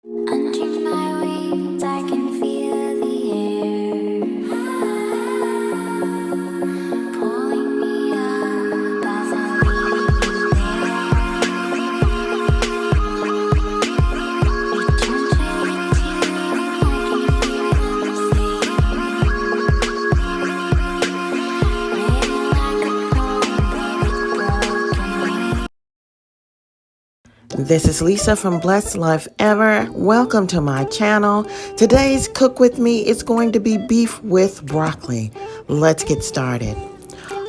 Under my wings, I can feel the air pulling me up as I leave you there. Return to the tears, I can hear them sing, waiting like a poem, but it's broken. This is Lisa from Blessed Life Ever. Welcome to my channel. Today's Cook With Me is going to be beef with broccoli. Let's get started.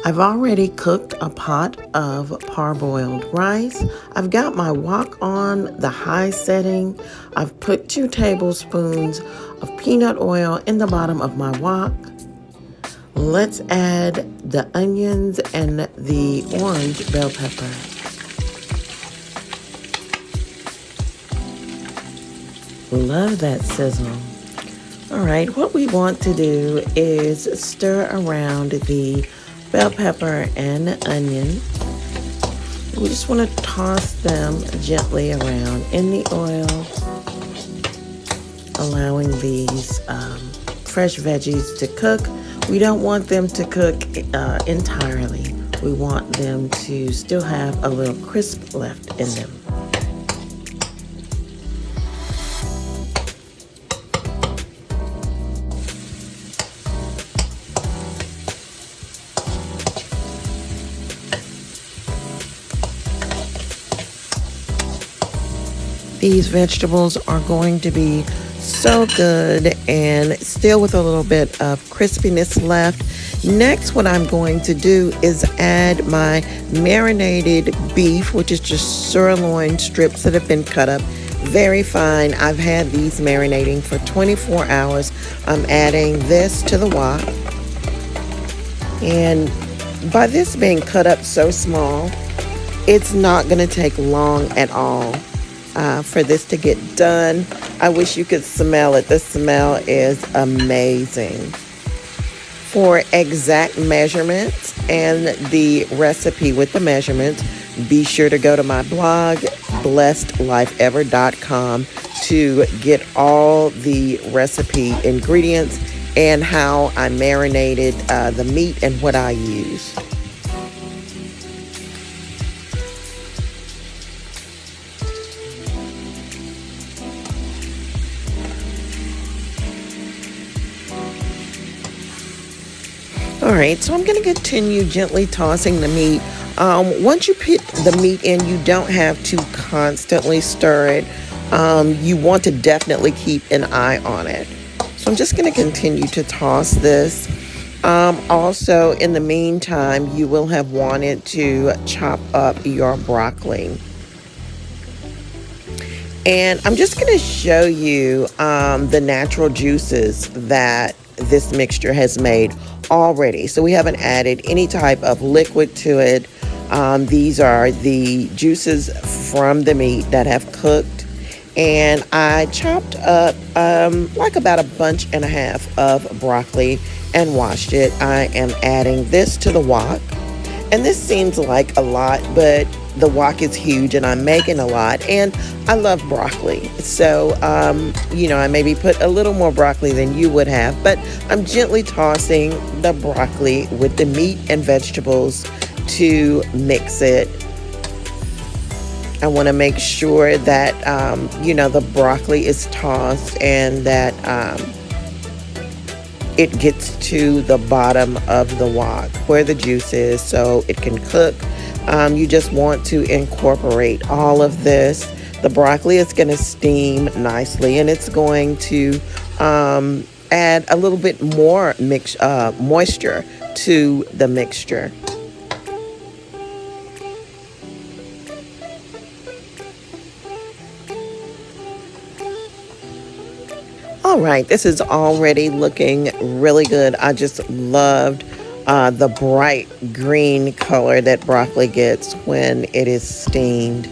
I've already cooked a pot of parboiled rice. I've got my wok on the high setting. I've put 2 tablespoons of peanut oil in the bottom of my wok. Let's add the onions and the orange bell pepper. Love that sizzle. All right, what we want to do is stir around the bell pepper and onion. We just want to toss them gently around in the oil, allowing these fresh veggies to cook. We don't want them to cook entirely. We want them to still have a little crisp left in them. These vegetables are going to be so good and still with a little bit of crispiness left. Next, what I'm going to do is add my marinated beef, which is just sirloin strips that have been cut up very fine. I've had these marinating for 24 hours. I'm adding this to the wok. And by this being cut up so small, it's not going to take long at all. For this to get done. I wish you could smell it. The smell is amazing. For exact measurements and the recipe with the measurements, be sure to go to my blog, blessedlifeever.com, to get all the recipe ingredients and how I marinated the meat and what I use. All right, so I'm going to continue gently tossing the meat. Once you put the meat in, you don't have to constantly stir it. You want to definitely keep an eye on it. So I'm just going to continue to toss this. Also, in the meantime, you will have wanted to chop up your broccoli. And I'm just going to show you the natural juices that this mixture has made already. So we haven't added any type of liquid to it. These are the juices from the meat that have cooked. And I chopped up like about 1.5 bunches of broccoli and washed it. I am adding this to the wok. And this seems like a lot, but the wok is huge and I'm making a lot and I love broccoli. So, I maybe put a little more broccoli than you would have, but I'm gently tossing the broccoli with the meat and vegetables to mix it. I want to make sure that, the broccoli is tossed and that it gets to the bottom of the wok where the juice is so it can cook. You just want to incorporate all of this. The broccoli is going to steam nicely and it's going to add a little bit more moisture to the mixture. All right, this is already looking really good. I just loved the bright green color that broccoli gets when it is steamed.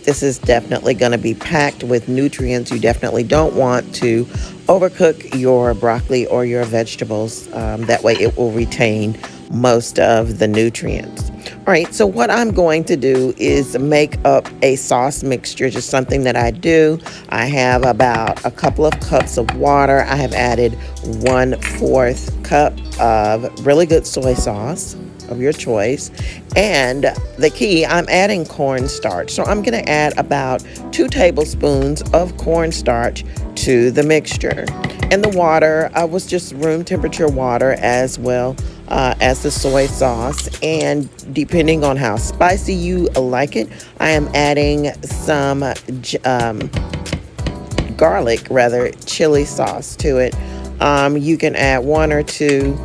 This is definitely going to be packed with nutrients. You definitely don't want to overcook your broccoli or your vegetables. That way it will retain most of the nutrients. All right, so what I'm going to do is make up a sauce mixture, just something that I do. I have about a couple of cups of water. I have added 1/4 cup of really good soy sauce of your choice. And the key, I'm adding cornstarch. So I'm going to add about 2 tablespoons of cornstarch to the mixture. And the water was just room temperature water as well as the soy sauce. And depending on how spicy you like it, I am adding some garlic, rather chili sauce to it. You can add 1 or 2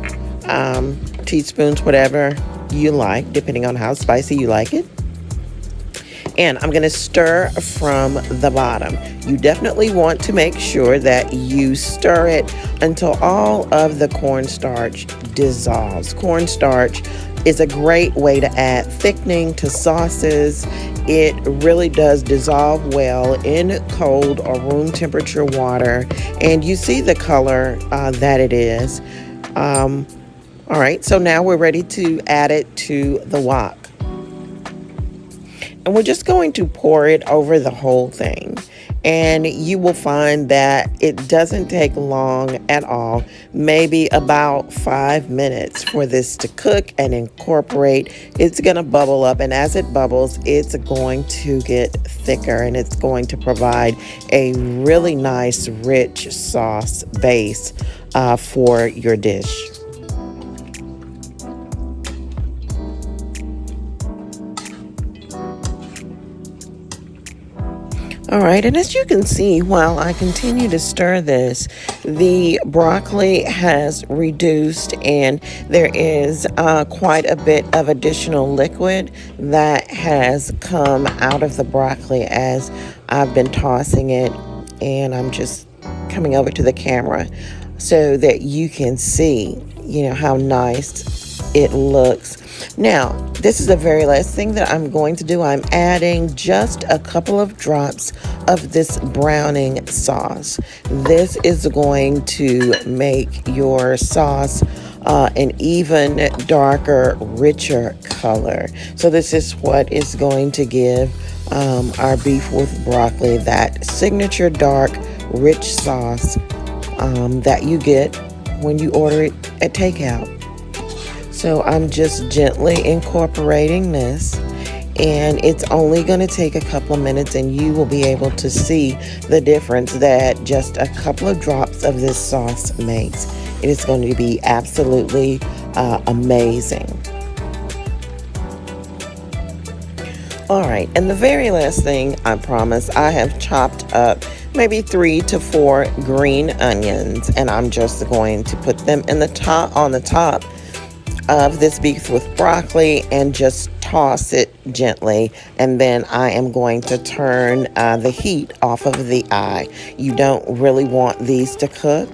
teaspoons, whatever you like, depending on how spicy you like it. And I'm going to stir from the bottom. You definitely want to make sure that you stir it until all of the cornstarch dissolves. Cornstarch is a great way to add thickening to sauces. It really does dissolve well in cold or room temperature water. And you see the color that it is. All right, so now we're ready to add it to the wok. And we're just going to pour it over the whole thing. And you will find that it doesn't take long at all, maybe about 5 minutes for this to cook and incorporate. It's going to bubble up, and as it bubbles, it's going to get thicker, and it's going to provide a really nice, rich sauce base for your dish. All right, and as you can see, while I continue to stir this, the broccoli has reduced and there is quite a bit of additional liquid that has come out of the broccoli as I've been tossing it, and I'm just coming over to the camera so that you can see, how nice it looks. Now, this is the very last thing that I'm going to do. I'm adding just a couple of drops of this browning sauce. This is going to make your sauce an even darker, richer color. So this is what is going to give our beef with broccoli that signature dark, rich sauce that you get when you order it at takeout. So I'm just gently incorporating this, and it's only going to take a couple of minutes, and you will be able to see the difference that just a couple of drops of this sauce makes. It is going to be absolutely amazing. All right, and the very last thing, I promise, I have chopped up maybe 3 to 4 green onions, and I'm just going to put them on the top of this beef with broccoli and just toss it gently. And then I am going to turn the heat off of the eye. You don't really want these to cook.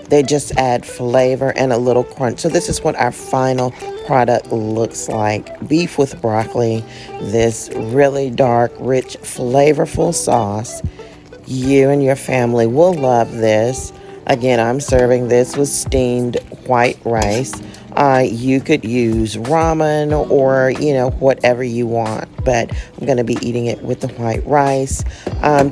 They just add flavor and a little crunch. So this is what our final product looks like. Beef with broccoli, this really dark, rich, flavorful sauce. You and your family will love this. Again, I'm serving this with steamed white rice. You could use ramen or, whatever you want, but I'm going to be eating it with the white rice.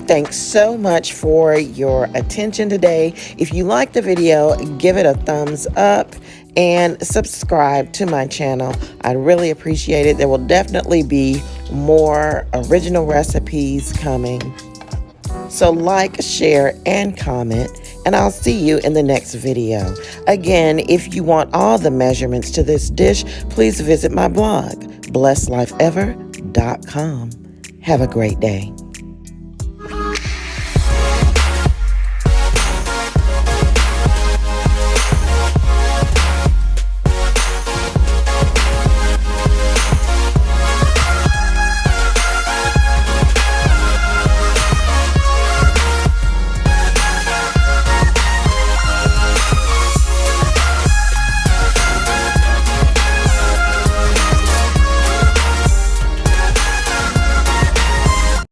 Thanks so much for your attention today. If you liked the video, give it a thumbs up and subscribe to my channel. I really appreciate it. There will definitely be more original recipes coming. So like, share, and comment, and I'll see you in the next video. Again, if you want all the measurements to this dish, please visit my blog, blessedlifeever.com. Have a great day.